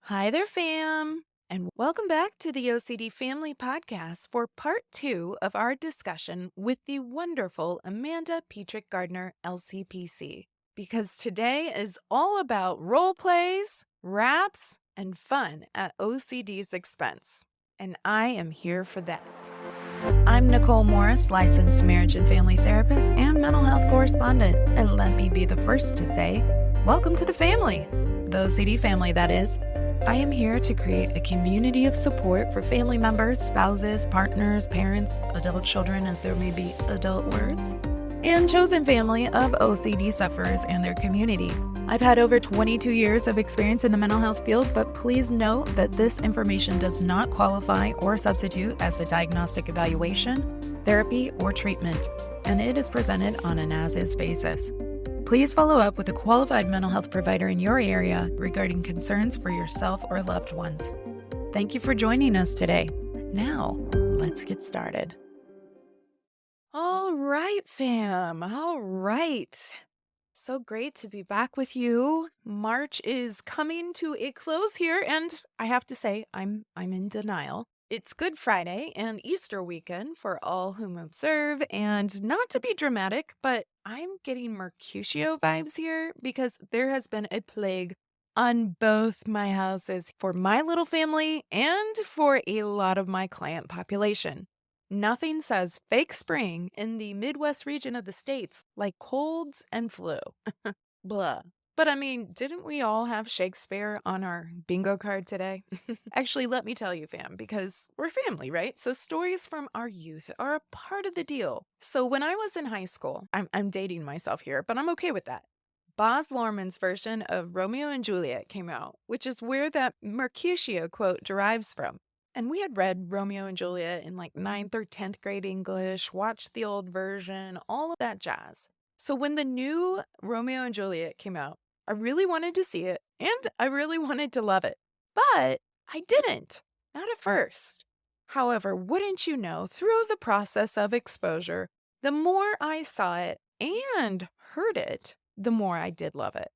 Hi there, fam, and welcome back to the OCD Family Podcast for part 2 of our discussion with the wonderful Amanda Petrik-Gardner, LCPC. Because today is all about role plays, raps, and fun at OCD's expense. And I am here for that. I'm Nicole Morris, licensed marriage and family therapist and mental health correspondent. And let me be the first to say, welcome to the family. The OCD family, that is. I am here to create a community of support for family members, spouses, partners, parents, adult children, as there may be adult words, and chosen family of OCD sufferers and their community. I've had over 22 years of experience in the mental health field, but please note that this information does not qualify or substitute as a diagnostic evaluation, therapy, or treatment, and it is presented on an as-is basis. Please follow up with a qualified mental health provider in your area regarding concerns for yourself or loved ones. Thank you for joining us today. Now, let's get started. All right, fam. All right. So great to be back with you. March is coming to a close here, and I have to say, I'm in denial. It's Good Friday and Easter weekend for all whom observe, and not to be dramatic, but I'm getting Mercutio vibes here because there has been a plague on both my houses for my little family and for a lot of my client population. Nothing says fake spring in the Midwest region of the States like colds and flu. Blah. But I mean, didn't we all have Shakespeare on our bingo card today? Actually, let me tell you, fam, because we're family, right? So stories from our youth are a part of the deal. So when I was in high school, I'm dating myself here, but I'm okay with that. Baz Luhrmann's version of Romeo and Juliet came out, which is where that Mercutio quote derives from. And we had read Romeo and Juliet in like 9th or 10th grade English, watched the old version, all of that jazz. So when the new Romeo and Juliet came out, I really wanted to see it and I really wanted to love it. But I didn't, not at first. However, wouldn't you know, through the process of exposure, the more I saw it and heard it, the more I did love it.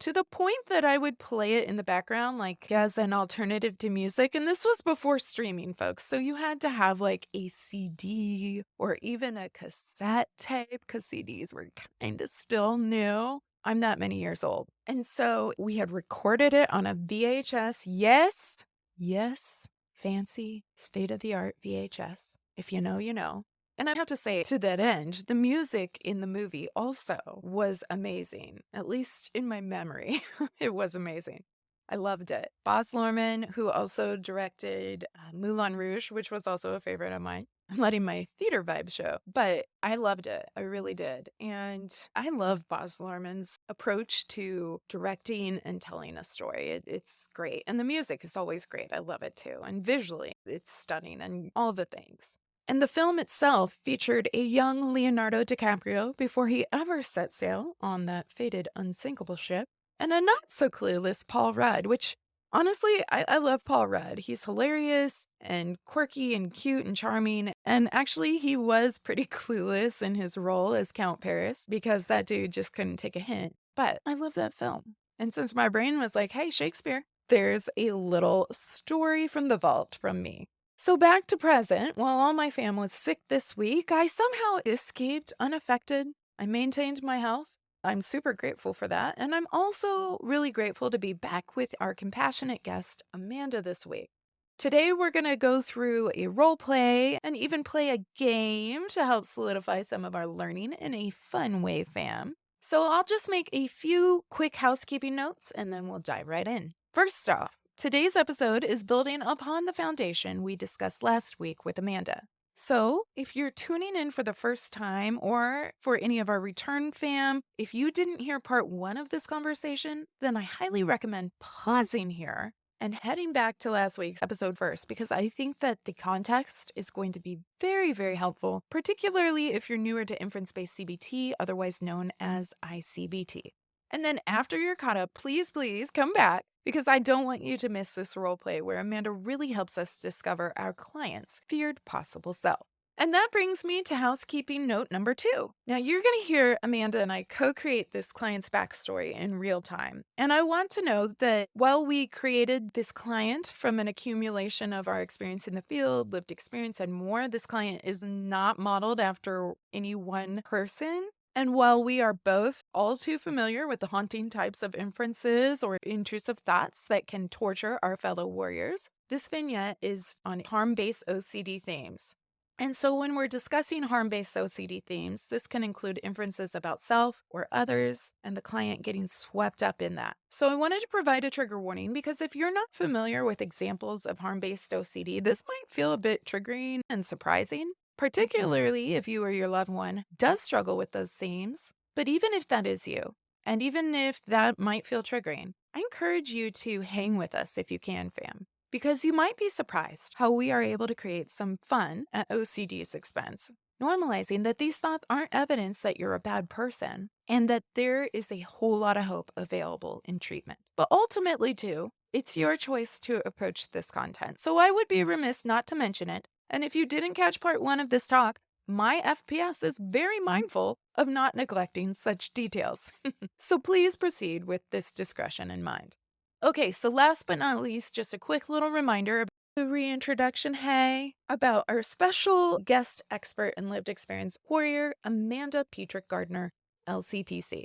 To the point that I would play it in the background, like as an alternative to music. And this was before streaming, folks. So you had to have like a CD or even a cassette tape because CDs were kind of still new. I'm that many years old. And so we had recorded it on a VHS. Yes, fancy state of the art VHS. If you know, you know. And I have to say, to that end, the music in the movie also was amazing, at least in my memory. It was amazing. I loved it. Baz Luhrmann, who also directed Moulin Rouge, which was also a favorite of mine. I'm letting my theater vibe show, but I loved it. I really did. And I love Baz Luhrmann's approach to directing and telling a story. It's great. And the music is always great. I love it too. And visually, it's stunning and all the things. And the film itself featured a young Leonardo DiCaprio before he ever set sail on that fated unsinkable ship, and a not-so-clueless Paul Rudd, which, honestly, I love Paul Rudd. He's hilarious and quirky and cute and charming, and actually he was pretty clueless in his role as Count Paris because that dude just couldn't take a hint. But I love that film. And since my brain was like, hey, Shakespeare, there's a little story from the vault from me. So back to present, while all my fam was sick this week, I somehow escaped unaffected. I maintained my health. I'm super grateful for that. And I'm also really grateful to be back with our compassionate guest, Amanda, this week. Today, we're going to go through a role play and even play a game to help solidify some of our learning in a fun way, fam. So I'll just make a few quick housekeeping notes and then we'll dive right in. First off, today's episode is building upon the foundation we discussed last week with Amanda. So, if you're tuning in for the first time or for any of our return fam, if you didn't hear part 1 of this conversation, then I highly recommend pausing here and heading back to last week's episode first because I think that the context is going to be very, very helpful, particularly if you're newer to inference-based CBT, otherwise known as I-CBT. And then after you're caught up, please come back because I don't want you to miss this role play where Amanda really helps us discover our client's feared possible self. And that brings me to housekeeping note number 2. Now, you're going to hear Amanda and I co-create this client's backstory in real time. And I want to note that while we created this client from an accumulation of our experience in the field, lived experience, and more, this client is not modeled after any one person. And while we are both all too familiar with the haunting types of inferences or intrusive thoughts that can torture our fellow warriors, this vignette is on harm-based OCD themes. And so when we're discussing harm-based OCD themes, this can include inferences about self or others and the client getting swept up in that. So I wanted to provide a trigger warning because if you're not familiar with examples of harm-based OCD, this might feel a bit triggering and surprising, particularly if you or your loved one does struggle with those themes. But even if that is you, and even if that might feel triggering, I encourage you to hang with us if you can, fam. Because you might be surprised how we are able to create some fun at OCD's expense, normalizing that these thoughts aren't evidence that you're a bad person and that there is a whole lot of hope available in treatment. But ultimately, too, it's your choice to approach this content, so I would be remiss not to mention it. And if you didn't catch part 1 of this talk, my FPS is very mindful of not neglecting such details. So please proceed with this discretion in mind. Okay, so last but not least, just a quick little reminder about the reintroduction, about our special guest expert and lived experience warrior, Amanda Petrik-Gardner, LCPC.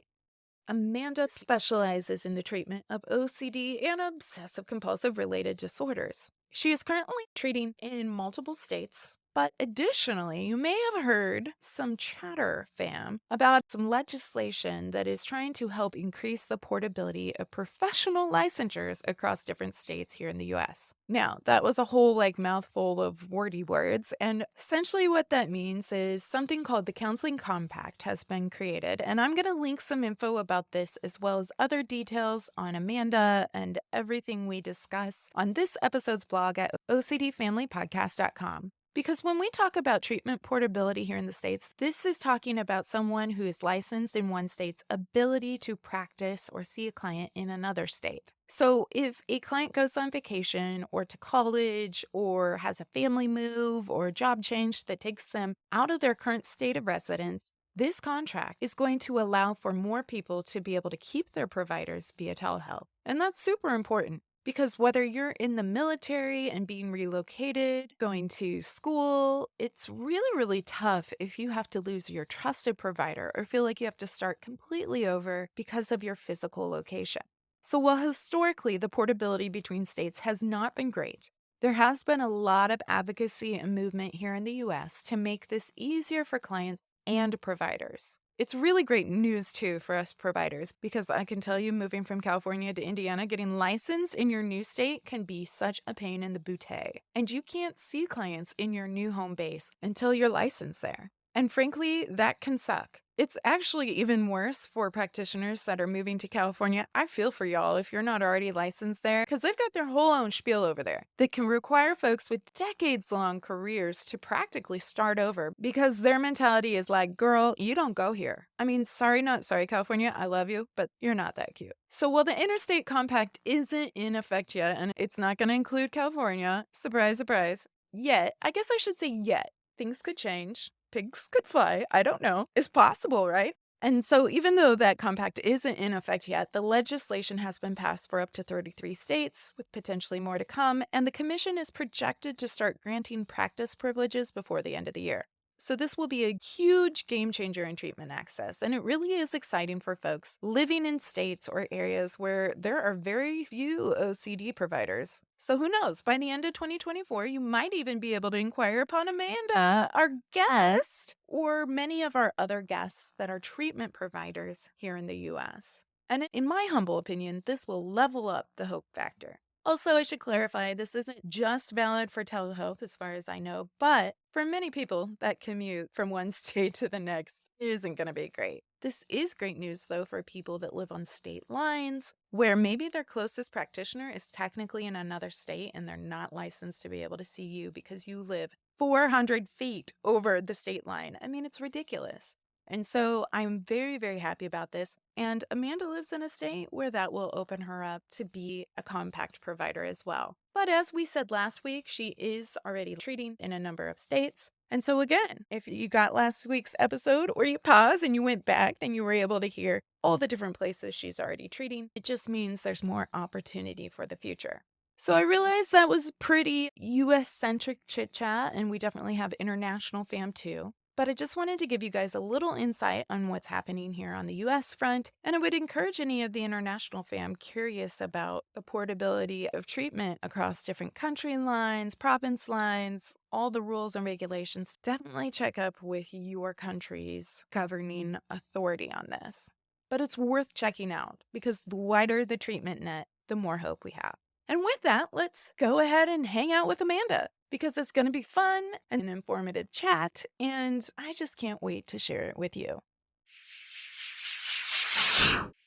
Amanda specializes in the treatment of OCD and obsessive compulsive related disorders. She is currently treating in multiple states, but additionally, you may have heard some chatter, fam, about some legislation that is trying to help increase the portability of professional licensures across different states here in the US. Now, that was a whole mouthful of wordy words, and essentially what that means is something called the Counseling Compact has been created, and I'm going to link some info about this as well as other details on Amanda and everything we discuss on this episode's blog at ocdfamilypodcast.com. Because when we talk about treatment portability here in the States, this is talking about someone who is licensed in one state's ability to practice or see a client in another state. So if a client goes on vacation or to college or has a family move or a job change that takes them out of their current state of residence, this contract is going to allow for more people to be able to keep their providers via telehealth. And that's super important. Because whether you're in the military and being relocated, going to school, it's really, really tough if you have to lose your trusted provider or feel like you have to start completely over because of your physical location. So while historically the portability between states has not been great, there has been a lot of advocacy and movement here in the US to make this easier for clients and providers. It's really great news, too, for us providers, because I can tell you moving from California to Indiana, getting licensed in your new state can be such a pain in the bootay. And you can't see clients in your new home base until you're licensed there. And frankly, that can suck. It's actually even worse for practitioners that are moving to California. I feel for y'all if you're not already licensed there, because they've got their whole own spiel over there that can require folks with decades-long careers to practically start over because their mentality is like, girl, you don't go here. I mean, sorry, not sorry, California, I love you, but you're not that cute. So while the Interstate Compact isn't in effect yet, and it's not going to include California, surprise, surprise, yet, I guess I should say yet, things could change. Pigs could fly. I don't know. It's possible, right? And so even though that compact isn't in effect yet, the legislation has been passed for up to 33 states, with potentially more to come, and the commission is projected to start granting practice privileges before the end of the year. So this will be a huge game changer in treatment access, and it really is exciting for folks living in states or areas where there are very few OCD providers. So who knows, by the end of 2024, you might even be able to inquire upon Amanda, our guest, or many of our other guests that are treatment providers here in the US. And in my humble opinion, this will level up the hope factor. Also, I should clarify, this isn't just valid for telehealth as far as I know, but for many people that commute from one state to the next, it isn't going to be great. This is great news, though, for people that live on state lines, where maybe their closest practitioner is technically in another state and they're not licensed to be able to see you because you live 400 feet over the state line. I mean, it's ridiculous. And so I'm very, very happy about this. And Amanda lives in a state where that will open her up to be a compact provider as well. But as we said last week, she is already treating in a number of states. And so again, if you got last week's episode or you paused and you went back, then you were able to hear all the different places she's already treating. It just means there's more opportunity for the future. So I realized that was pretty US-centric chit-chat, and we definitely have international fam too. But I just wanted to give you guys a little insight on what's happening here on the US front, and I would encourage any of the international fam curious about the portability of treatment across different country lines, province lines, all the rules and regulations. Definitely check up with your country's governing authority on this. But it's worth checking out because the wider the treatment net, the more hope we have. And with that, let's go ahead and hang out with Amanda because it's going to be fun and an informative chat, and I just can't wait to share it with you.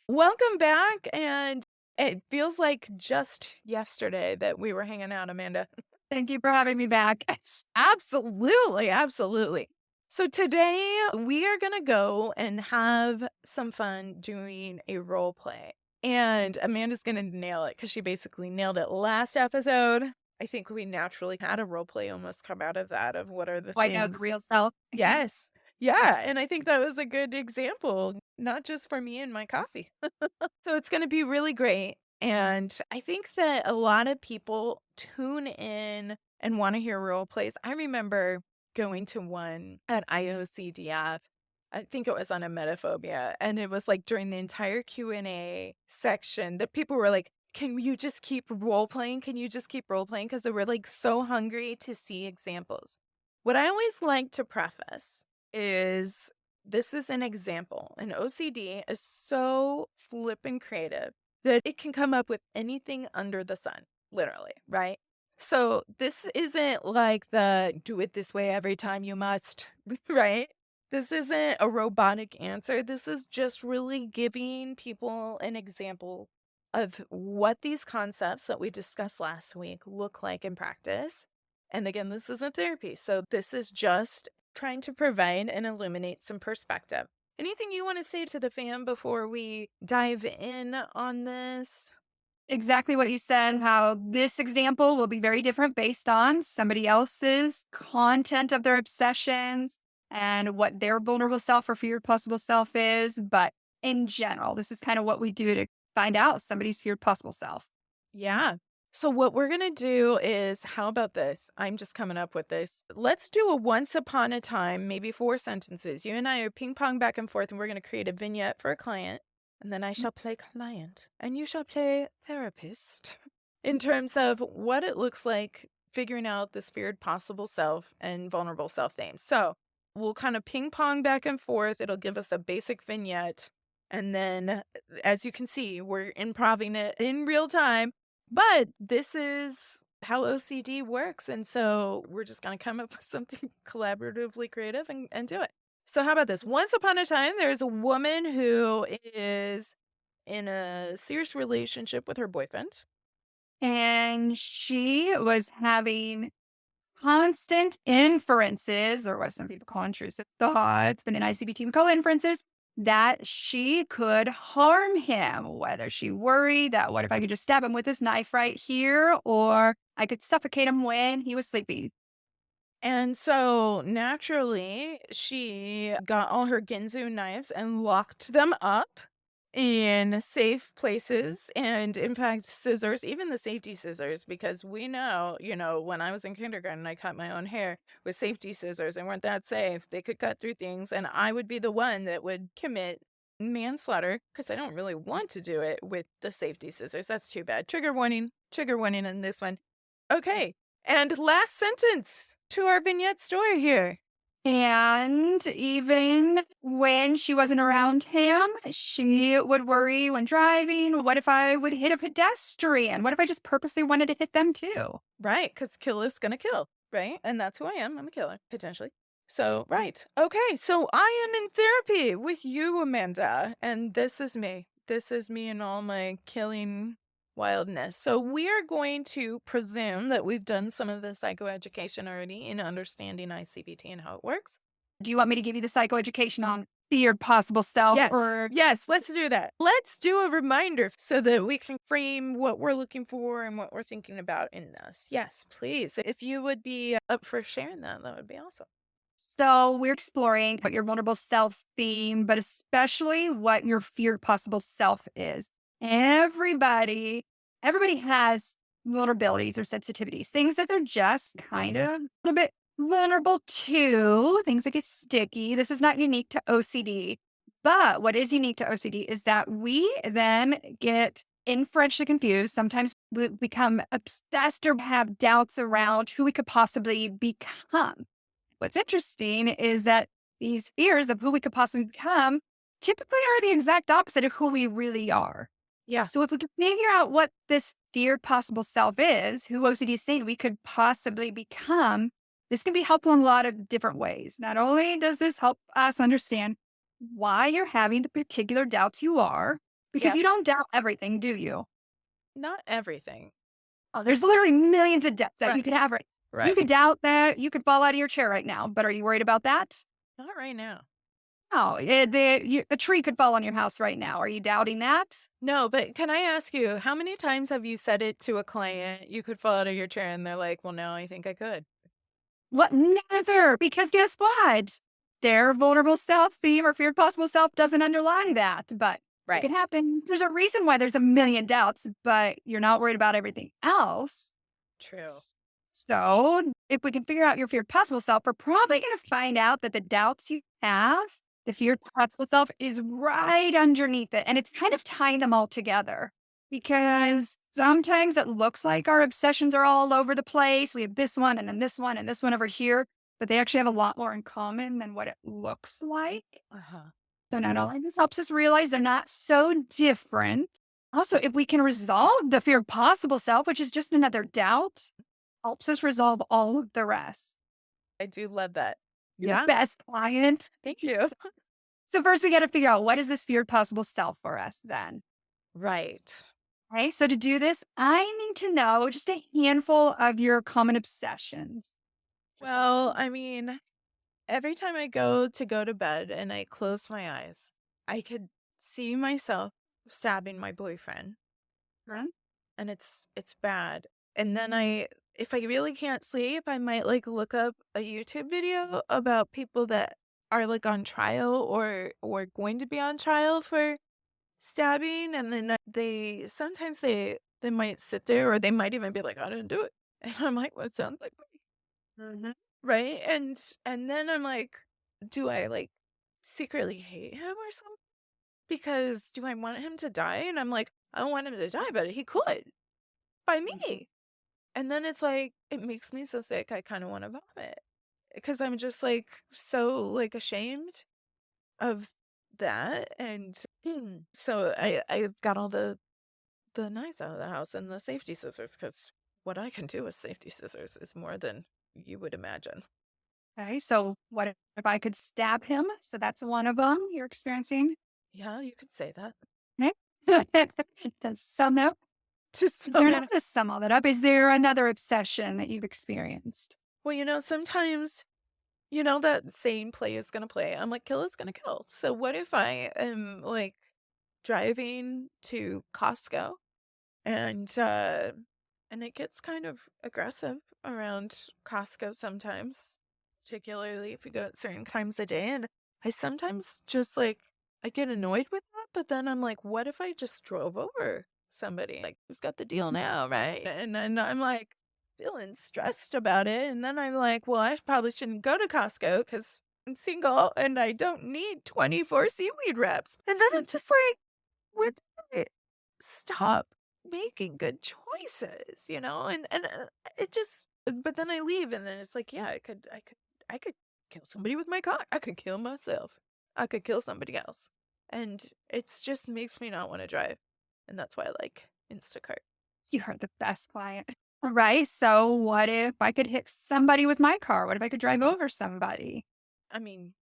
Welcome back, and it feels like just yesterday that we were hanging out, Amanda. Thank you for having me back. Absolutely, absolutely. So today we are going to go and have some fun doing a role play. And Amanda's going to nail it because she basically nailed it last episode. I think we naturally had a role play almost come out of that, of what are the I know the things. real self. Yes. Yeah. And I think that was a good example, not just for me and my coffee. So it's going to be really great. And I think that a lot of people tune in and want to hear role plays. I remember going to one at IOCDF. I think it was on emetophobia, and it was like during the entire Q&A section that people were like, can you just keep role playing? Can you just keep role playing? Because they were like so hungry to see examples. What I always like to preface is this is an example. And OCD is so flippin' creative that it can come up with anything under the sun, literally, right? So this isn't like the do it this way every time you must, right? This isn't a robotic answer. This is just really giving people an example of what these concepts that we discussed last week look like in practice. And again, this isn't therapy. So this is just trying to provide and illuminate some perspective. Anything you want to say to the fam before we dive in on this? Exactly what you said, how this example will be very different based on somebody else's content of their obsessions and what their vulnerable self or feared possible self is. But in general, this is kind of what we do to find out somebody's feared possible self. Yeah. So what we're going to do is, how about this? I'm just coming up with this. Let's do a once upon a time, maybe 4 sentences. You and I are ping pong back and forth, and we're going to create a vignette for a client. And then I shall play client and you shall play therapist in terms of what it looks like figuring out this feared possible self and vulnerable self names. So we'll kind of ping pong back and forth. It'll give us a basic vignette. And then, as you can see, we're improving it in real time. But this is how OCD works. And so we're just going to come up with something collaboratively creative and do it. So how about this? Once upon a time, there's a woman who is in a serious relationship with her boyfriend. And she was having constant inferences, or what some people call intrusive thoughts, but in I-CBT we call inferences, that she could harm him, whether she worried that what if I could just stab him with this knife right here, or I could suffocate him when he was sleeping. And so naturally, she got all her Ginzu knives and locked them up in safe places. And in fact, scissors, even the safety scissors, because we know, when I was in kindergarten, I cut my own hair with safety scissors and weren't that safe. They could cut through things, and I would be the one that would commit manslaughter because I don't really want to do it with the safety scissors. That's too bad. Trigger warning in this one. Okay. And last sentence to our vignette story here. And even when she wasn't around him, she would worry when driving. What if I would hit a pedestrian? What if I just purposely wanted to hit them too? Right, because kill is going to kill, right? And that's who I am. I'm a killer, potentially. So, right. Okay, so I am in therapy with you, Amanda. And this is me. This is me and all my killing wildness. So we are going to presume that we've done some of the psychoeducation already in understanding I-CBT and how it works. Do you want me to give you the psychoeducation on feared possible self Yes. or Yes, let's do that. Let's do a reminder so that we can frame what we're looking for and what we're thinking about in this. Yes, please. If you would be up for sharing that, that would be awesome. so we're exploring what your vulnerable self theme, but especially what your feared possible self is. Everybody, everybody has vulnerabilities or sensitivities, things that they're just kind of a little bit vulnerable to, things that get sticky. This is not unique to OCD. But what is unique to OCD is that we then get inferentially confused. Sometimes we become obsessed or have doubts around who we could possibly become. What's interesting is that these fears of who we could possibly become typically are the exact opposite of who we really are. Yeah. So if we could figure out what this feared possible self is, who OCD is saying we could possibly become, this can be helpful in a lot of different ways. Not only does this help us understand why you're having the particular doubts you are, because Yeah. you don't doubt everything, do you? Not everything. Oh, there's literally millions of doubts that you Right. could have. You Right. could doubt that you could fall out of your chair right now, but are you worried about that? Not right now. Oh, a tree could fall on your house right now. Are you doubting that? No, but can I ask you, how many times have you said it to a client, you could fall out of your chair, and they're like, well, no, I think I could. What? Never. Because guess what? Their vulnerable self theme or feared possible self doesn't underline that, but it Right. could happen. There's a reason why there's a million doubts, but you're not worried about everything else. True. So, if we can figure out your feared possible self, we're probably going to find out that the doubts you have, the feared possible self, is right underneath it. And it's kind of tying them all together because sometimes it looks like our obsessions are all over the place. We have this one and then this one and this one over here, but they actually have a lot more in common than what it looks like. Uh-huh. So, not only this helps us realize they're not so different. Also, if we can resolve the feared possible self, which is just another doubt, helps us resolve all of the rest. I do love that. You're the Yeah. best client. Thank You're you. so first we got to figure out what is this feared possible self for us then. Right. Okay. So to do this, I need to know just a handful of your common obsessions. Just Well, I mean, every time I go to bed and I close my eyes, I could see myself stabbing my boyfriend, Mhm. and it's bad. And then if I really can't sleep, I might like look up a YouTube video about people that are like on trial or going to be on trial for stabbing, and then they sometimes they might sit there or they might even be like, I didn't do it. And I'm like, well, it sounds like me. Mhm. Right? And then I'm like, do I like secretly hate him or something? Because do I want him to die? And I'm like, I don't want him to die, but he could by me. And then it's like it makes me so sick I kind of want to vomit because I'm just like so like ashamed of that. And so I got all the knives out of the house and the safety scissors because what I can do with safety scissors is more than you would imagine. Okay. So what if I could stab him? So that's one of them you're experiencing. Yeah, you could say that. Okay. To sum up, Just is so there man. not to sum all that up? Is there another obsession that you've experienced? Well, sometimes that saying play is gonna play. I'm like, kill is gonna kill. So what if I am like driving to Costco and it gets kind of aggressive around Costco sometimes, particularly if you go at certain times of day. And I sometimes just like I get annoyed with that, but then I'm like, what if I just drove over somebody? Like, who's got the deal now, right? And then I'm like feeling stressed about it. And then I'm like, well, I probably shouldn't go to Costco because I'm single and I don't need 24 seaweed wraps. And then I'm just like, where did I stop making good choices, and it just but then I leave and then it's like, yeah, I could kill somebody with my car. I could kill myself. I could kill somebody else. And it's just makes me not want to drive. And that's why I like Instacart. You are the best client. Right. So what if I could hit somebody with my car? What if I could drive over somebody? I mean,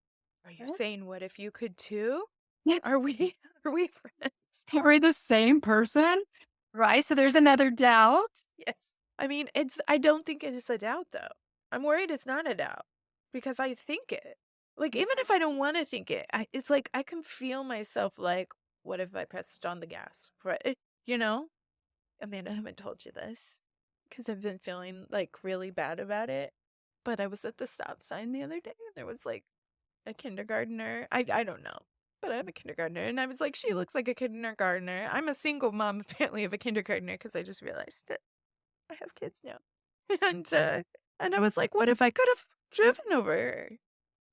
are you What? saying what if you could too? Yeah. Are we are we friends? Are we the same person? Right. So there's another doubt. Yes. I mean, I don't think it is a doubt though. I'm worried it's not a doubt because I think it. Like, even if I don't want to think it, it's like I can feel myself like, what if I pressed on the gas? Right? You know? Amanda, I haven't told you this because I've been feeling like really bad about it. But I was at the stop sign the other day and there was like a kindergartner. I don't know, but I have a kindergartner. And I was like, she looks like a kindergartner. I'm a single mom, apparently, of a kindergartner because I just realized that I have kids now. And I was like, what if I could have driven over her?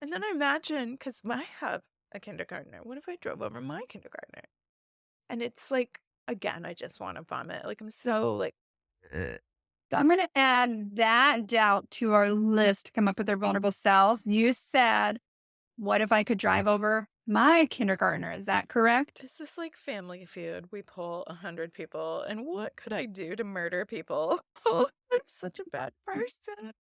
And then I imagine, because I have a kindergartner, what if I drove over my kindergartner? And it's like, again, I just want to vomit. Like, I'm so like, ugh. So I'm going to add that doubt to our list to come up with their vulnerable selves. You said, what if I could drive over my kindergartner? Is that correct? Is this like Family Feud? We pull 100 people, and what could I do to murder people? I'm such a bad person.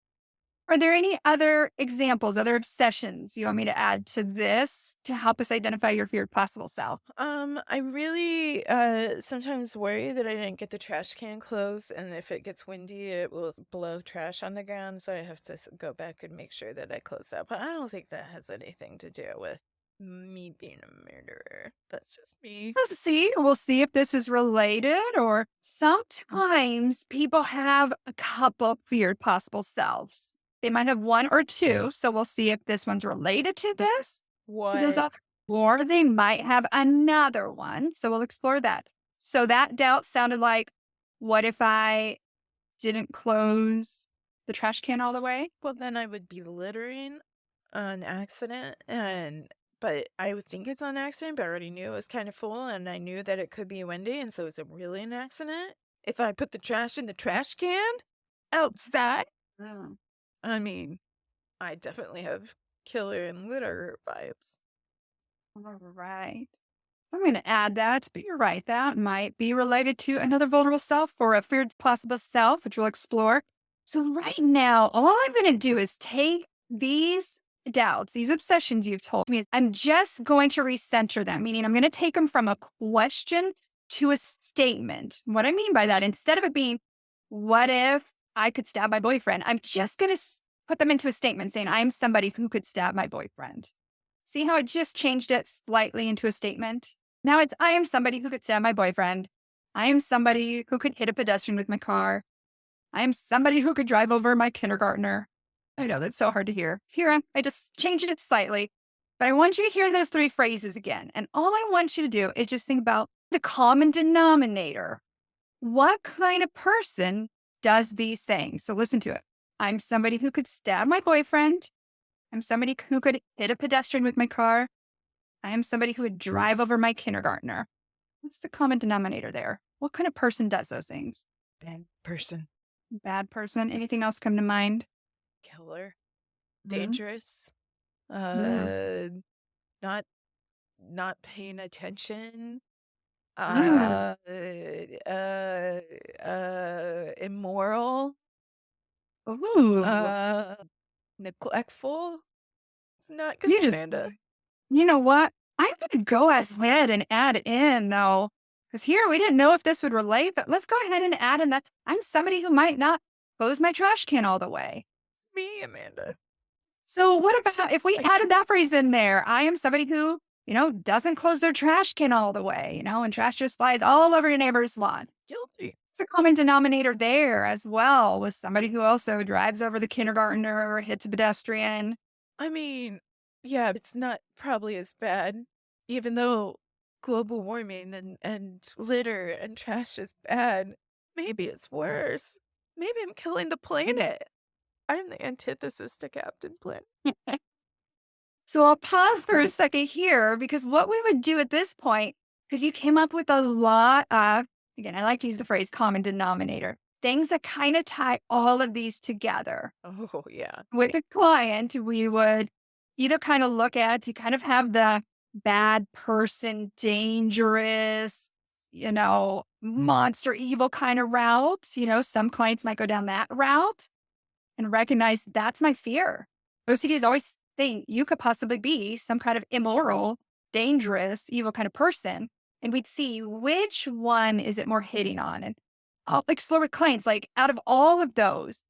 Are there any other examples, other obsessions you want me to add to this to help us identify your feared possible self? I really sometimes worry that I didn't get the trash can closed, and if it gets windy, it will blow trash on the ground, so I have to go back and make sure that I close that. But I don't think that has anything to do with me being a murderer. That's just me. We'll see if this is related, or sometimes people have a couple feared possible selves. They might have one or two, so we'll see if this one's related to this. What? Or they might have another one, so we'll explore that. So that doubt sounded like, what if I didn't close the trash can all the way? Well, then I would be littering on accident, but I would think it's on accident, but I already knew it was kind of full, and I knew that it could be windy, and so is it really an accident? If I put the trash in the trash can outside? Oh. I mean, I definitely have killer and litter vibes. All right. I'm going to add that, but you're right. That might be related to another vulnerable self or a feared possible self, which we'll explore. So, right now, all I'm going to do is take these doubts, these obsessions you've told me, I'm just going to recenter them, meaning I'm going to take them from a question to a statement. What I mean by that, instead of it being, what if I could stab my boyfriend? I'm just going to put them into a statement saying, I'm somebody who could stab my boyfriend. See how I just changed it slightly into a statement? Now it's, I am somebody who could stab my boyfriend. I am somebody who could hit a pedestrian with my car. I am somebody who could drive over my kindergartner. I know that's so hard to hear. Here, I just changed it slightly, but I want you to hear those three phrases again. And all I want you to do is just think about the common denominator. What kind of person does these things? So listen to it. I'm somebody who could stab my boyfriend. I'm somebody who could hit a pedestrian with my car. I am somebody who would drive over my kindergartner. What's the common denominator there? What kind of person does those things? Bad person. Bad person. Anything else come to mind? Killer. Mhm. Dangerous. Mm. Not paying attention. Mm. Immoral. Ooh. Neglectful. It's not good, You just, Amanda. you know what? I'm going to go ahead and add it in though. Because here we didn't know if this would relate, but let's go ahead and add in that I'm somebody who might not close my trash can all the way. Me, Amanda. So what about if we added that phrase in there? I am somebody who, doesn't close their trash can all the way, and trash just flies all over your neighbor's lawn. Guilty. It's a common denominator there as well with somebody who also drives over the kindergartner or hits a pedestrian. I mean, yeah, it's not probably as bad, even though global warming and litter and trash is bad. Maybe it's worse. Maybe I'm killing the planet. I'm the antithesis to Captain Planet. So I'll pause for a second here because what we would do at this point, because you came up with a lot of, again, I like to use the phrase common denominator, things that kind of tie all of these together. Oh, yeah. With a client, we would either kind of look at, you kind of have the bad person, dangerous, monster evil kind of route. Some clients might go down that route and recognize that's my fear. OCD is always saying you could possibly be some kind of immoral, dangerous, evil kind of person. And we'd see which one is it more hitting on. And I'll explore with clients, like out of all of those,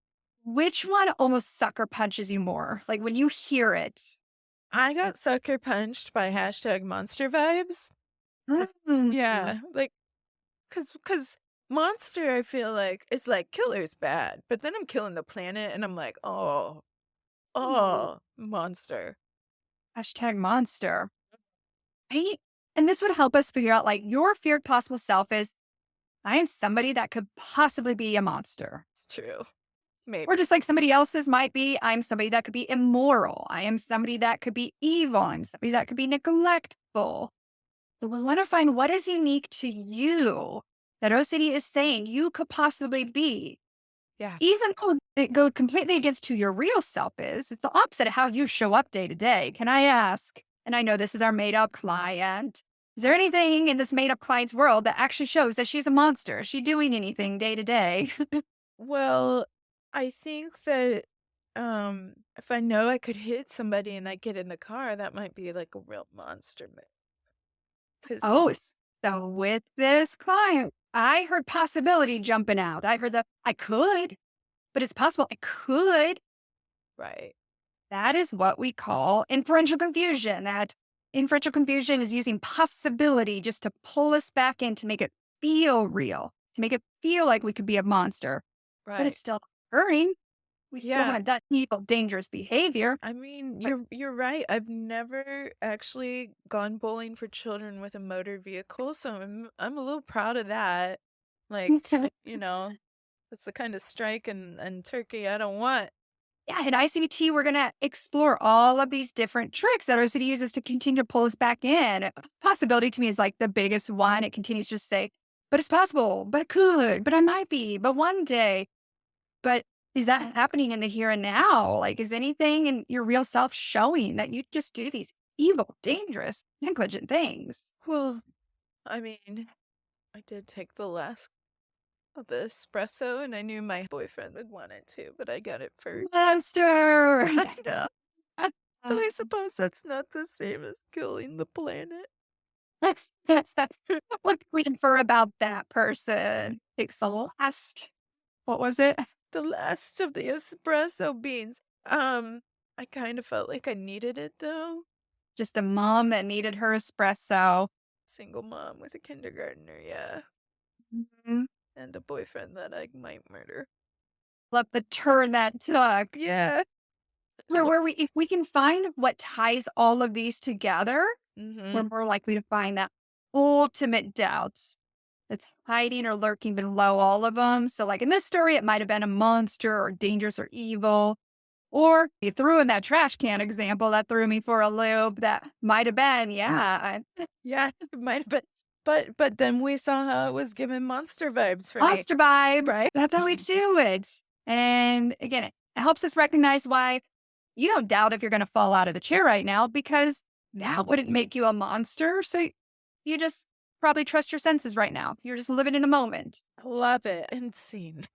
which one almost sucker punches you more? Like when you hear it, I got sucker punched by hashtag monster vibes. Mm. Yeah, like, cause monster, I feel like, is like, killer's bad, but then I'm killing the planet, and I'm like, "Oh, Ooh. oh, monster." Hashtag monster. Right? And this would help us figure out like your feared possible self is I am somebody that could possibly be a monster. It's true. Or Maybe. just like somebody else's might be, I'm somebody that could be immoral. I am somebody that could be evil. I'm somebody that could be neglectful. So we want to find what is unique to you that OCD is saying you could possibly be. Yeah. Even though it goes completely against who your real self is, it's the opposite of how you show up day to day. Can I ask? And I know this is our made up client. Is there anything in this made up client's world that actually shows that she's a monster? Is she doing anything day to day? Well, I think that, if I know I could hit somebody and I get in the car, that might be like a real monster move. 'Cause Oh, so with this client, I heard possibility jumping out. I heard the I could, but it's possible I could. right. That is what we call inferential confusion. That inferential confusion is using possibility just to pull us back in to make it feel real, to make it feel like we could be a monster, but Right. it's still occurring. We still Yeah. haven't done evil, dangerous behavior. I mean, But you're right. I've never actually gone bowling for children with a motor vehicle, so I'm a little proud of that. Like, you know, that's the kind of strike and turkey I don't want. yeah, at I-CBT, we're going to explore all of these different tricks that our city uses to continue to pull us back in. Possibility to me is like the biggest one. It continues to just say, but it's possible, but it could, but I might be, but one day. But is that happening in the here and now? Like, is anything in your real self showing that you just do these evil, dangerous, negligent things? Well, I mean, I did take the last of the espresso, and I knew my boyfriend would want it too, but I got it first. Monster! I know. But I suppose that's not the same as killing the planet. That's what we infer about that person. Takes the last. What was it? The last of the espresso beans. I kind of felt like I needed it though. Just a mom that needed her espresso. Single mom with a kindergartner, yeah. Mhm. And a boyfriend that I might murder. Love the turn that took. Yeah. Where we if we can find what ties all of these together, we're Mm-hmm. more likely to find that ultimate doubt that's hiding or lurking below all of them. So, like in this story, it might have been a monster or dangerous or evil. Or you threw in that trash can example that threw me for a loop. That might have been, yeah, Yeah, it might have been. But then we saw how it was giving monster vibes for me. monster vibes. Right? That's how we do it. And again, it helps us recognize why you don't doubt if you're going to fall out of the chair right now because that wouldn't make you a monster. So you just probably trust your senses right now. You're just living in the moment. Love it. And scene.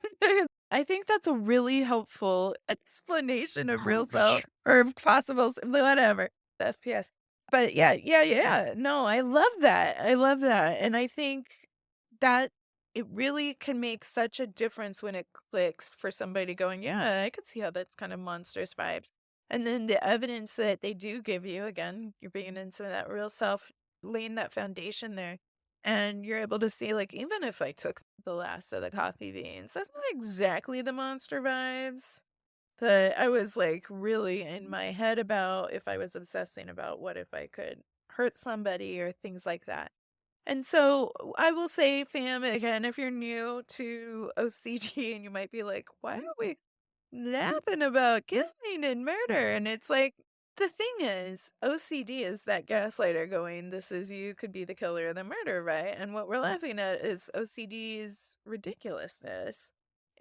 I think that's a really helpful explanation of real Oh, for self sure. or possible, whatever, the FPS. But yeah. No, I love that. I love that. And I think that it really can make such a difference when it clicks for somebody going, yeah, I could see how that's kind of monstrous vibes. And then the evidence that they do give you, again, you're bringing in some of that real self, laying that foundation there. And you're able to see, like, even if I took the last of the coffee beans, that's not exactly the monster vibes that I was like really in my head about if I was obsessing about what if I could hurt somebody or things like that. And so I will say, fam, again, if you're new to OCD and you might be like, why are we napping about killing and murder? And it's like, the thing is, OCD is that gaslighter going, this is you could be the killer or the murderer, right? And what we're laughing at is OCD's ridiculousness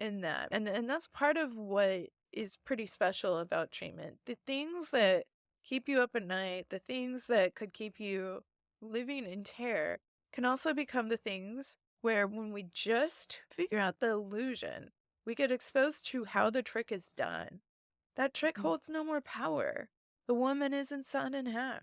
in that. And that's part of what is pretty special about treatment. The things that keep you up at night, the things that could keep you living in terror can also become the things where when we just figure out the illusion, we get exposed to how the trick is done. That trick holds no more power. The woman isn't sawn in half.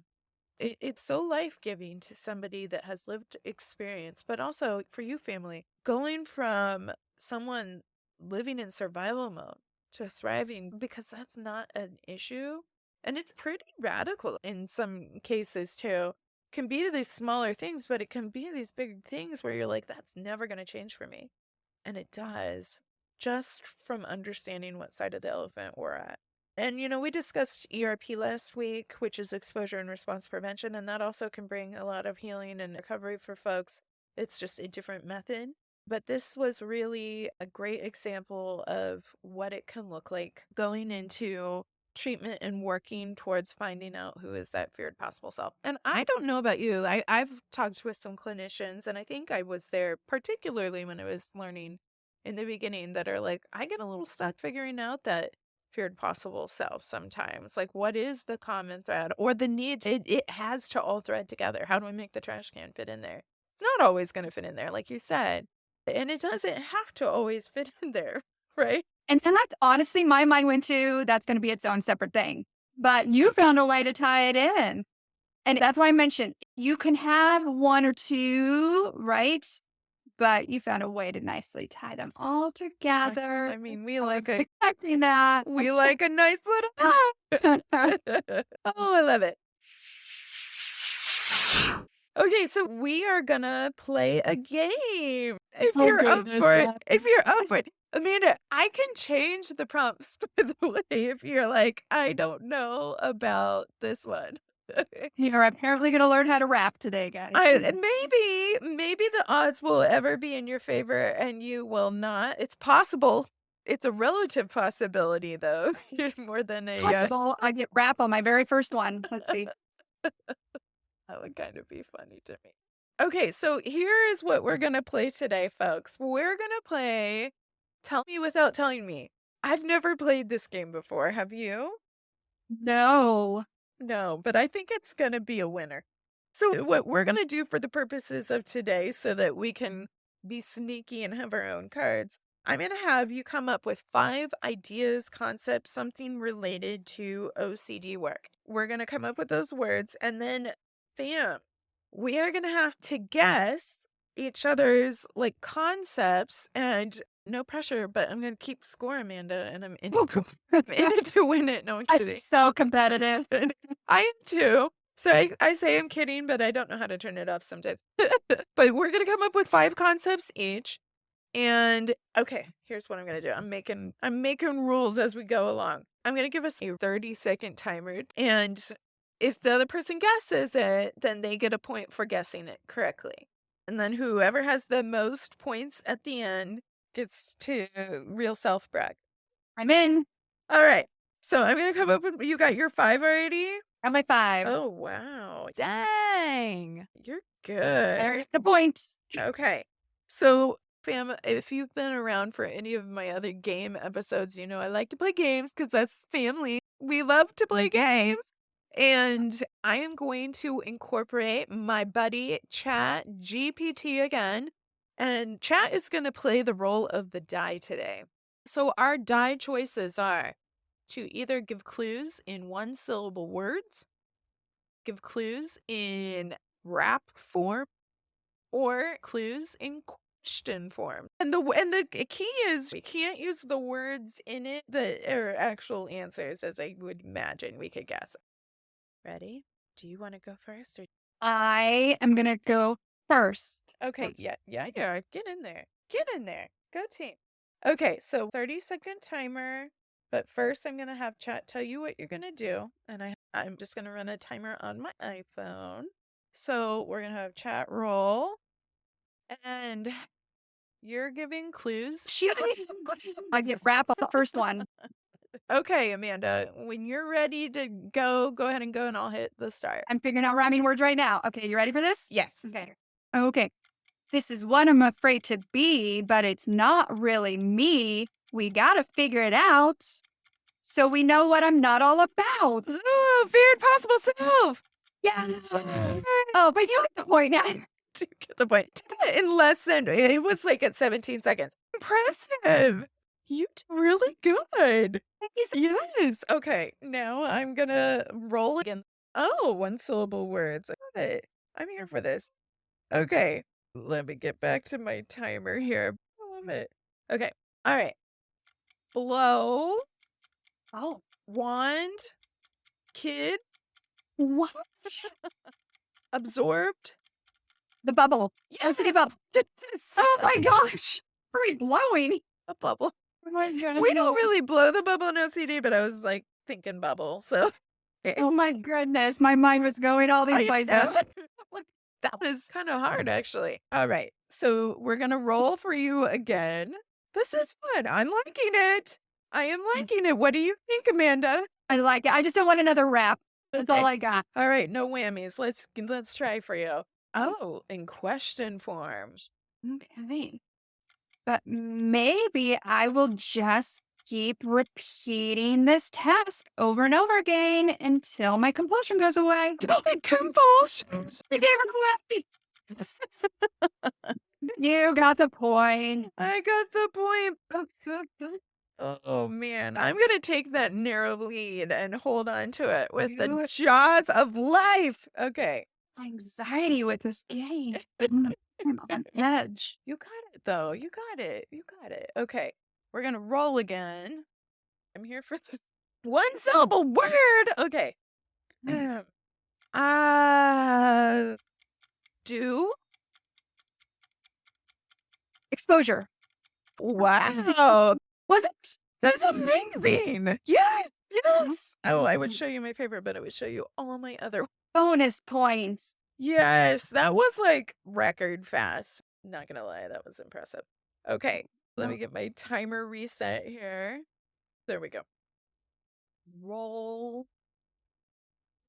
It's so life-giving to somebody that has lived experience, but also for you, family, going from someone living in survival mode to thriving because that's not an issue And it's pretty radical in some cases too. Can be these smaller things, but it can be these big things where you're like, that's never going to change for me. And it does, just from understanding what side of the elephant we're at. And, we discussed ERP last week, which is exposure and response prevention, and that also can bring a lot of healing and recovery for folks. It's just a different method. But this was really a great example of what it can look like going into treatment and working towards finding out who is that feared possible self. And I don't know about you. I've talked with some clinicians, and I think I was there particularly when I was learning in the beginning, that are like, I get a little stuck figuring out that feared possible self sometimes. Like, what is the common thread or the need? It has to all thread together. How do I make the trash can fit in there? It's not always going to fit in there, like you said. And it doesn't have to always fit in there, right? And that's honestly, my mind went to, that's going to be its own separate thing. But you found a way to tie it in. And that's why I mentioned you can have one or two, right? But you found a way to nicely tie them all together. I mean, we like a expecting that. We like a nice little. Oh, I love it. Okay, so we are gonna play a game. If you're up for it, Amanda, I can change the prompts, by the way, if you're like, I don't know about this one. You're apparently going to learn how to rap today, guys. Maybe the odds will ever be in your favor and you will not. It's possible. It's a relative possibility, though. More than a possible. I get rap on my very first one. Let's see. That would kind of be funny to me. Okay, so here is what we're going to play today, folks. We're going to play Tell Me Without Telling Me. I've never played this game before. Have you? No. No, but I think it's going to be a winner. So what we're going to do for the purposes of today, so that we can be sneaky and have our own cards, I'm going to have you come up with 5 ideas, concepts, something related to OCD work. We're going to come up with those words, and then, fam, we are going to have to guess each other's concepts, and no pressure, but I'm going to keep score, Amanda, and I'm in it to win it. No, I'm kidding. I'm so competitive. I am too. So I say I'm kidding, but I don't know how to turn it off sometimes. But we're going to come up with 5 concepts each. And okay, here's what I'm going to do. I'm making rules as we go along. I'm going to give us a 30-second timer. And if the other person guesses it, then they get a point for guessing it correctly. And then whoever has the most points at the end gets to real self-brag. I'm in. All right. So I'm going to come up with, you got your 5 already? Got my 5. Oh, wow. Dang. You're good. There's the point. Okay. So, fam, if you've been around for any of my other game episodes, you know I like to play games because that's family. We love to play games. And I am going to incorporate my buddy Chat GPT again. And Chat is going to play the role of the die today. So our die choices are to either give clues in 1-syllable words, give clues in rap form, or clues in question form. And the key is we can't use the words in it that are actual answers, as I would imagine we could guess. Ready? Do you want to go first? Or... I am going to go first. Okay, yeah. Get in there. Go team. Okay, so 30-second timer. But first, I'm going to have Chat tell you what you're going to do. And I'm just going to run a timer on my iPhone. So we're going to have Chat roll. And you're giving clues. I get rap on the first one. Okay, Amanda, when you're ready to go ahead and go, and I'll hit the start. I'm figuring out rhyming words right now. Okay, you ready for this? Yes. Okay. This is what I'm afraid to be, but it's not really me. We gotta figure it out so we know what I'm not all about. Oh, feared possible self. Yeah. Oh, but you get the point now. To get the point. In less than, it was at 17 seconds. Impressive. You did really good. Yes. Okay, now I'm gonna roll again. Oh, 1-syllable words. Good. I'm here for this. Okay, let me get back to my timer here. I love it. Okay, all right. Blow. Oh. Wand. Kid. What? Absorbed. The bubble. Yes, the bubble. Oh my gosh. Are we blowing? A bubble. Oh my gosh. We don't really blow the bubble in OCD, but I was like thinking bubble. So Oh my goodness. My mind was going all these I places. know. That was kind of hard, actually. All right. So we're going to roll for you again. This is fun. I'm liking it. I am liking it. What do you think, Amanda? I like it. I just don't want another wrap. That's all I got. All right. No whammies. Let's try for you. Oh, in question form. Okay. But maybe I will just keep repeating this task over and over again until my compulsion goes away. Compulsions. You got the point. I got the point. Oh, man. I'm going to take that narrow lead and hold on to it with the jaws of life. Okay. Anxiety with this game. I'm on edge. You got it, though. You got it. You got it. Okay. We're going to roll again. I'm here for this one syllable word. Okay. Do. Exposure. Wow. Was it? That's amazing. Yes. Yes. Oh, I would show you my favorite, but I would show you all my other. Bonus points. Yes. That was like record fast. Not going to lie. That was impressive. Okay. Let me get my timer reset here. There we go. Roll.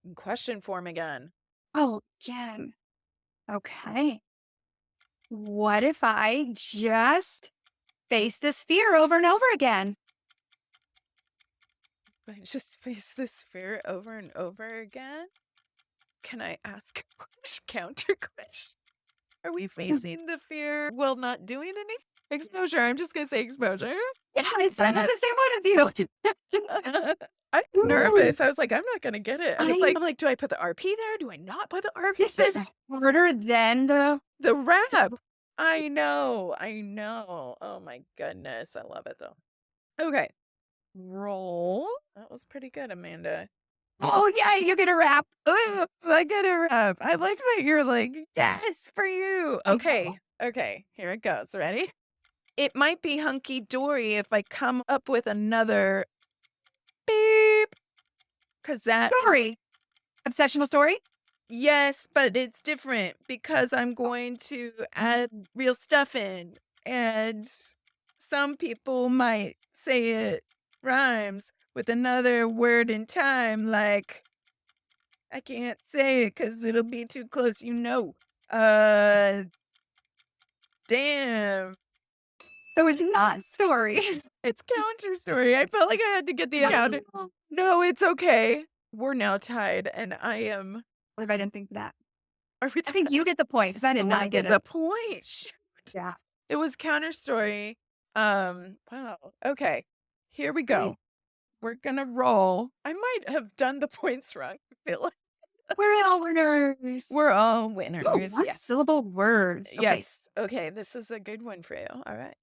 In question form again. Oh, again. Okay. What if I just face this fear over and over again? I just face this fear over and over again? Can I ask a counter question? Are we facing the fear while not doing any exposure? I'm just going to say exposure. Yes, I'm on the same one as you. I'm nervous. I was like, I'm not going to get it. I'm I- like, do I put the RP there? Do I not put the RP This is harder than the... the rap? I know. Oh my goodness. I love it though. Okay. Roll. That was pretty good, Amanda. Oh, yeah, you get a wrap. Oh, I get a rap. I like that you're like, yes, for you. Okay. Okay. Here it goes. Ready? It might be hunky-dory if I come up with another beep. Because that... Story. Obsessional story? Yes, but it's different because I'm going to add real stuff in. And some people might say it rhymes with another word in time, like, I can't say it because it'll be too close, damn. So it's not story. It's counter story. I felt like I had to get the counter. No, it's okay. We're now tied, and I am... What if I didn't think that? Are we I think you get the point because I did not get the it. point? Shoot. Yeah. It was counter story. Wow. Okay. Here we go. We're gonna roll. I might have done the points wrong. I feel like We're all winners. we're all winners. Oh, Yes. one-syllable words. Okay. Yes. Okay. This is a good one for you. All right.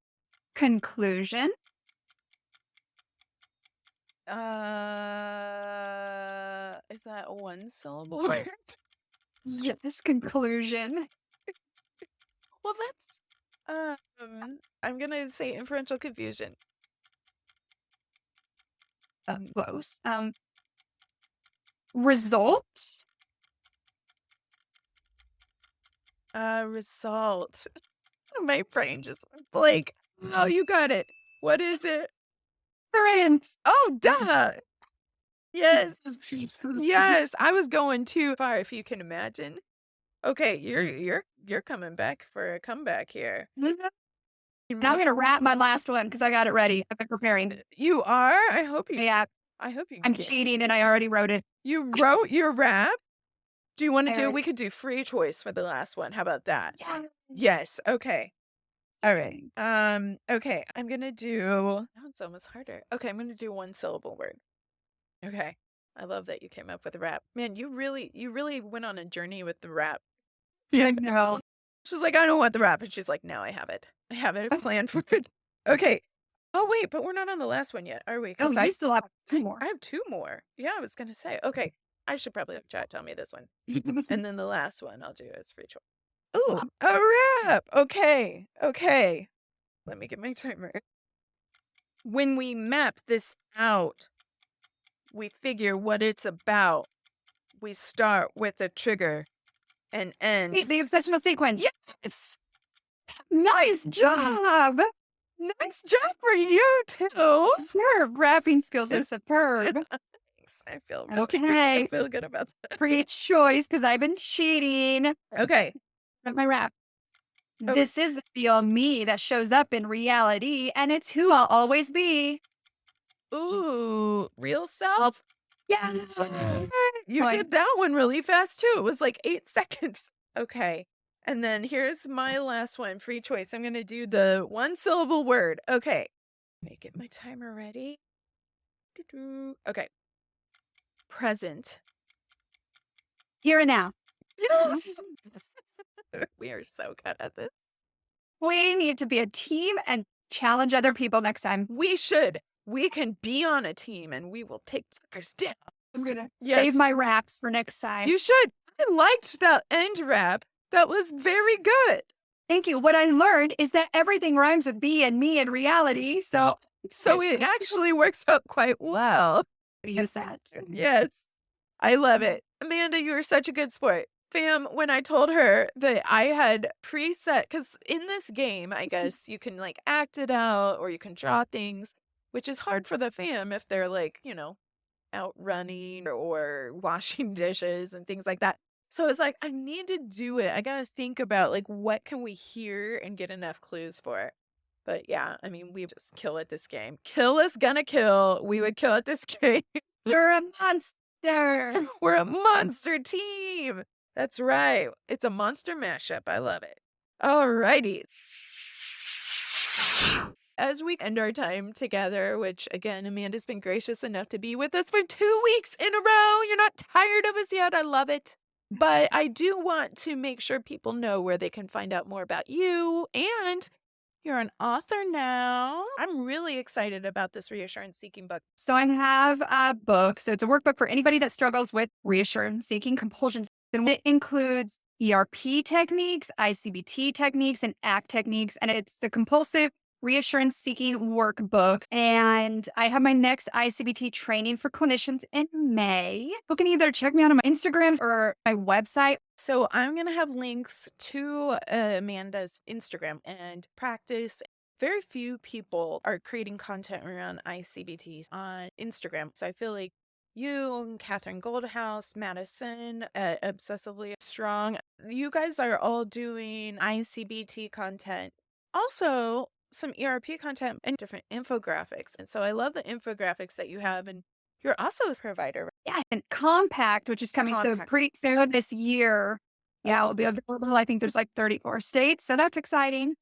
Conclusion. Is that a one syllable word? Yes, conclusion. Well, that's I'm gonna say inferential confusion. Close. Result. Result. My brain just went blank. Oh, you got it. What is it? Friends. Oh, duh. Yes. Yes. I was going too far, if you can imagine. Okay, you're coming back for a comeback here. Now I'm gonna wrap my last one because I got it ready. I've been preparing. You are? I hope you. Yeah, I hope you. I'm get- cheating and I already wrote it. You wrote your rap? Do you want to I do? already- We could do free choice for the last one. How about that? Yeah. Yes. Okay. All right. Okay. I'm gonna do. Oh, it's almost harder. Okay. I'm gonna do one syllable word. Okay. I love that you came up with a rap. Man, you really went on a journey with the rap. Yeah, no. She's like, I don't want the rap. And she's like, no, I have it. I have it planned for it. Okay. Oh, wait, but we're not on the last one yet, are we? Oh, 'Cause you still have 2 more. I have 2 more. Yeah, I was gonna say. Okay, I should probably have chat tell me this one. And then the last one I'll do as free choice. Ooh, a wrap! Okay, okay. Let me get my timer. When we map this out, we figure what it's about. We start with a trigger and end. The obsessional sequence. Yes! Nice job. Nice job for you, too! Your rapping skills are superb. Thanks. I feel really Okay. I feel good about that. Free choice because I've been cheating. Okay. At my rap. Oh. This is the real me that shows up in reality, and it's who I'll always be. Ooh, real self? Yeah. You Like- did that one really fast, too. It was like 8 seconds. Okay. And then here's my last one, free choice. I'm going to do the 1-syllable word. Okay. Let me get my timer ready. Okay. Present. Here and now. Yes! We are so good at this. We need to be a team and challenge other people next time. We should. We can be on a team and we will take suckers down. I'm gonna Yes. save my raps for next time. You should. I liked that end wrap. That was very good. Thank you. What I learned is that everything rhymes with be and me in reality. So It actually works out quite well. use that. Yes. I love it. Amanda, you are such a good sport. Fam, when I told her that I had preset, because in this game, I guess you can like act it out or you can draw things, which is hard for the fam if they're like, out running or washing dishes and things like that. So I was like, I need to do it. I got to think about like, what can we hear and get enough clues for? But yeah, I mean, we just kill at this game. Kill is gonna kill. We would kill at this game. You're a monster. We're a monster team. That's right. It's a monster mashup. I love it. Alrighty. As we end our time together, which again, Amanda's been gracious enough to be with us for 2 weeks in a row. You're not tired of us yet. I love it. But I do want to make sure people know where they can find out more about you. And you're an author now. I'm really excited about this reassurance seeking book. So I have a book. So it's a workbook for anybody that struggles with reassurance seeking compulsions. And it includes ERP techniques, I-CBT techniques, and ACT techniques. And it's the compulsive reassurance seeking workbook. And I have my next I-CBT training for clinicians in May. You can either check me out on my Instagram or my website. So I'm going to have links to Amanda's Instagram and practice. Very few people are creating content around I-CBTs on Instagram. So I feel like you, Catherine Goldhouse, Madison, Obsessively Strong, you guys are all doing I-CBT content. Also, some ERP content and different infographics. And so I love the infographics that you have. And you're also a provider. Yeah, and Compact, which is coming so Compact. pretty soon this year. Yeah, it will be available. I think there's like 34 states. So that's exciting.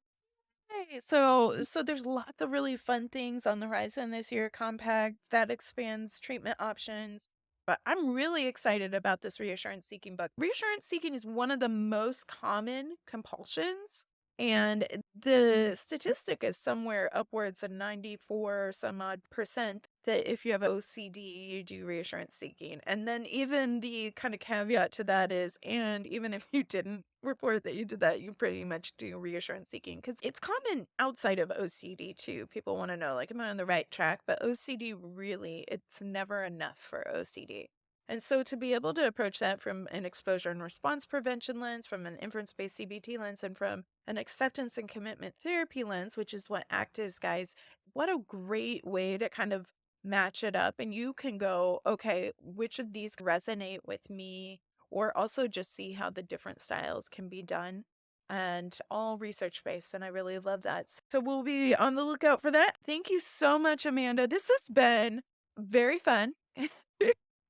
Hey, so there's lots of really fun things on the horizon this year. Compact that expands treatment options. But I'm really excited about this reassurance seeking book. Reassurance seeking is one of the most common compulsions. And the statistic is somewhere upwards of 94 some odd percent that if you have OCD, you do reassurance seeking. And then even the kind of caveat to that is, and even if you didn't report that you did that, you pretty much do reassurance seeking because it's common outside of OCD too. People want to know, like, am I on the right track? But OCD really, it's never enough for OCD. And so to be able to approach that from an exposure and response prevention lens, from an inference-based CBT lens, and from an acceptance and commitment therapy lens, which is what ACT is, guys, what a great way to kind of match it up. And you can go, okay, which of these resonate with me? Or also just see how the different styles can be done. And all research-based, and I really love that. So we'll be on the lookout for that. Thank you so much, Amanda. This has been very fun.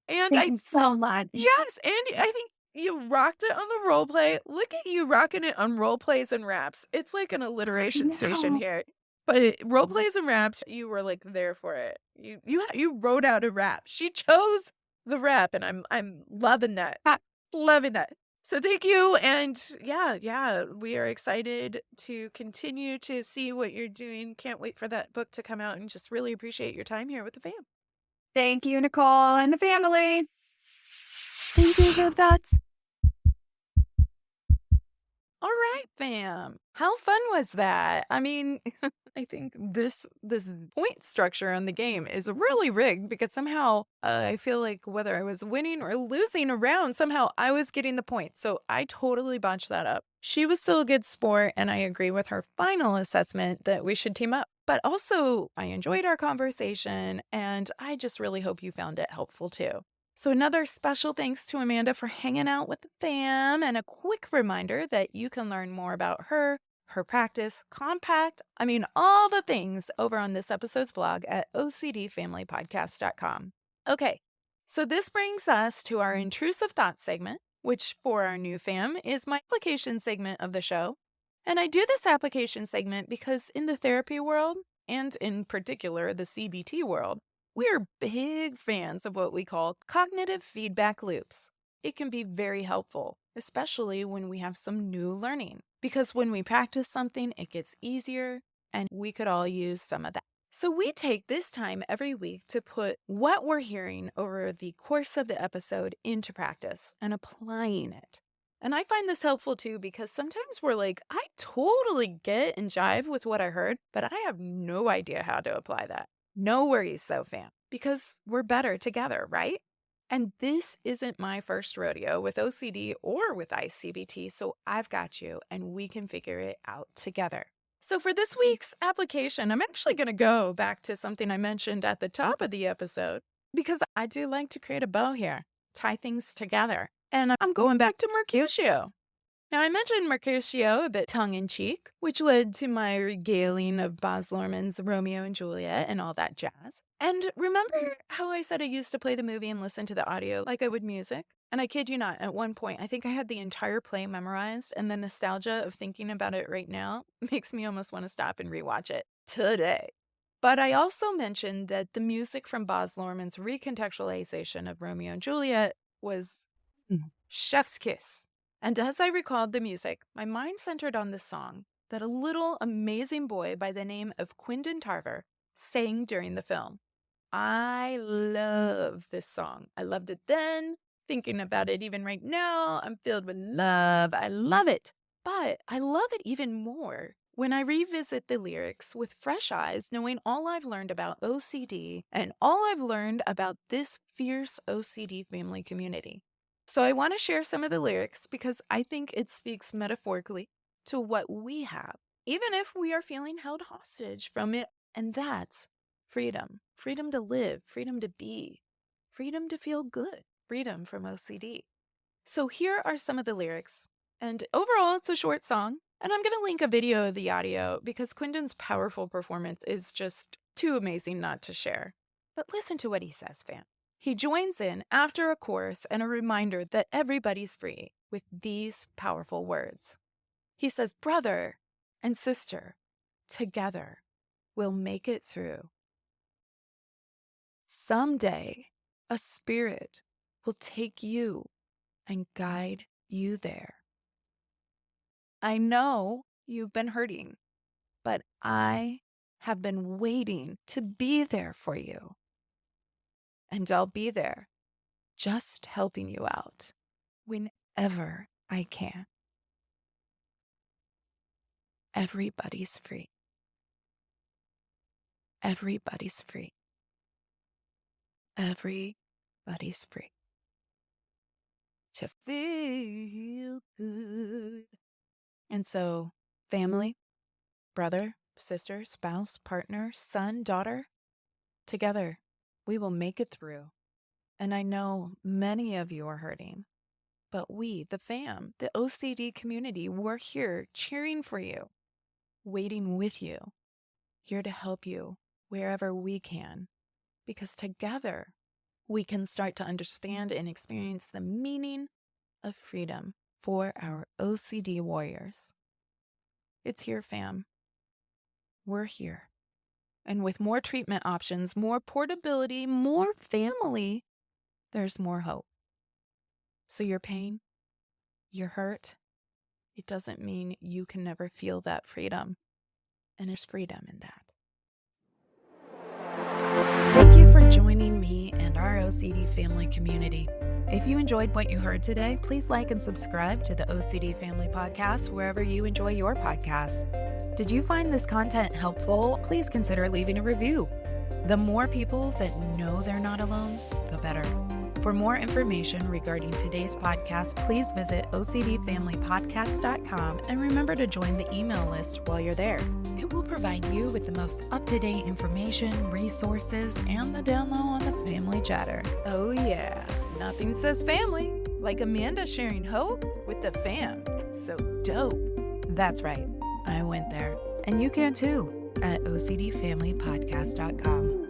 And Thank you so much. yes, and I think you rocked it on the role play. Look at you rocking it on role plays and raps. It's like an alliteration station know. here. But role plays and raps, you were like there for it. You wrote out a rap. She chose the rap, and I'm loving that. Ah. Loving that. So thank you. And yeah, we are excited to continue to see what you're doing. Can't wait for that book to come out and just really appreciate your time here with the fam. Thank you, Nicole and the family. Intrusive Thoughts. All right, fam. How fun was that? I mean, I think this point structure on the game is really rigged because somehow I feel like whether I was winning or losing a round, somehow I was getting the point. So I totally botched that up. She was still a good sport, and I agree with her final assessment that we should team up. But also, I enjoyed our conversation, and I just really hope you found it helpful too. So, another special thanks to Amanda for hanging out with the fam, and a quick reminder that you can learn more about her, her practice, compact, all the things over on this episode's blog at ocdfamilypodcast.com. Okay, so this brings us to our intrusive thoughts segment, which for our new fam is my application segment of the show. And I do this application segment because in the therapy world, and in particular the CBT world, we are big fans of what we call cognitive feedback loops. It can be very helpful, especially when we have some new learning, because when we practice something, it gets easier, and we could all use some of that. So, we take this time every week to put what we're hearing over the course of the episode into practice and applying it. And I find this helpful too because sometimes we're like, I totally get and jive with what I heard, but I have no idea how to apply that. No worries though, fam, because we're better together, right? And this isn't my first rodeo with OCD or with I-CBT, so I've got you and we can figure it out together. So for this week's application, I'm actually going to go back to something I mentioned at the top of the episode because I do like to create a bow here, tie things together. And I'm going back to Mercutio. Now, I mentioned Mercutio a bit tongue-in-cheek, which led to my regaling of Baz Luhrmann's Romeo and Juliet and all that jazz. And remember how I said I used to play the movie and listen to the audio like I would music? And I kid you not, at one point, I think I had the entire play memorized, and the nostalgia of thinking about it right now makes me almost want to stop and rewatch it today. But I also mentioned that the music from Baz Luhrmann's recontextualization of Romeo and Juliet was chef's kiss. And as I recalled the music, my mind centered on the song that a little amazing boy by the name of Quindon Tarver sang during the film. I love this song. I loved it then. Thinking about it even right now, I'm filled with love. I love it. But I love it even more when I revisit the lyrics with fresh eyes, knowing all I've learned about OCD and all I've learned about this fierce OCD family community. So I want to share some of the lyrics because I think it speaks metaphorically to what we have, even if we are feeling held hostage from it. And that's freedom. Freedom to live, freedom to be, freedom to feel good, freedom from OCD. So here are some of the lyrics. And overall, it's a short song. And I'm going to link a video of the audio because Quindon's powerful performance is just too amazing not to share. But listen to what he says, fam. He joins in after a chorus and a reminder that everybody's free with these powerful words. He says, brother and sister, together, we'll make it through. Someday, a spirit will take you and guide you there. I know you've been hurting, but I have been waiting to be there for you. And I'll be there, just helping you out whenever I can. Everybody's free. Everybody's free. Everybody's free to feel good. And so, family, brother, sister, spouse, partner, son, daughter, together, we will make it through. And I know many of you are hurting, but we, the fam, the OCD community, we're here cheering for you, waiting with you, here to help you wherever we can, because together we can start to understand and experience the meaning of freedom for our OCD warriors. It's here, fam. We're here. And with more treatment options, more portability, more family, there's more hope. So your pain, you're hurt, it doesn't mean you can never feel that freedom. And there's freedom in that. Thank you for joining me and our OCD family community. If you enjoyed what you heard today, please like and subscribe to the OCD Family Podcast wherever you enjoy your podcasts. Did you find this content helpful? Please consider leaving a review. The more people that know they're not alone, the better. For more information regarding today's podcast, please visit OCDFamilyPodcast.com and remember to join the email list while you're there. It will provide you with the most up-to-date information, resources, and the down low on the family chatter. Oh yeah, nothing says family like Amanda sharing hope with the fam. It's so dope. That's right, I went there. And you can too at OCDFamilyPodcast.com.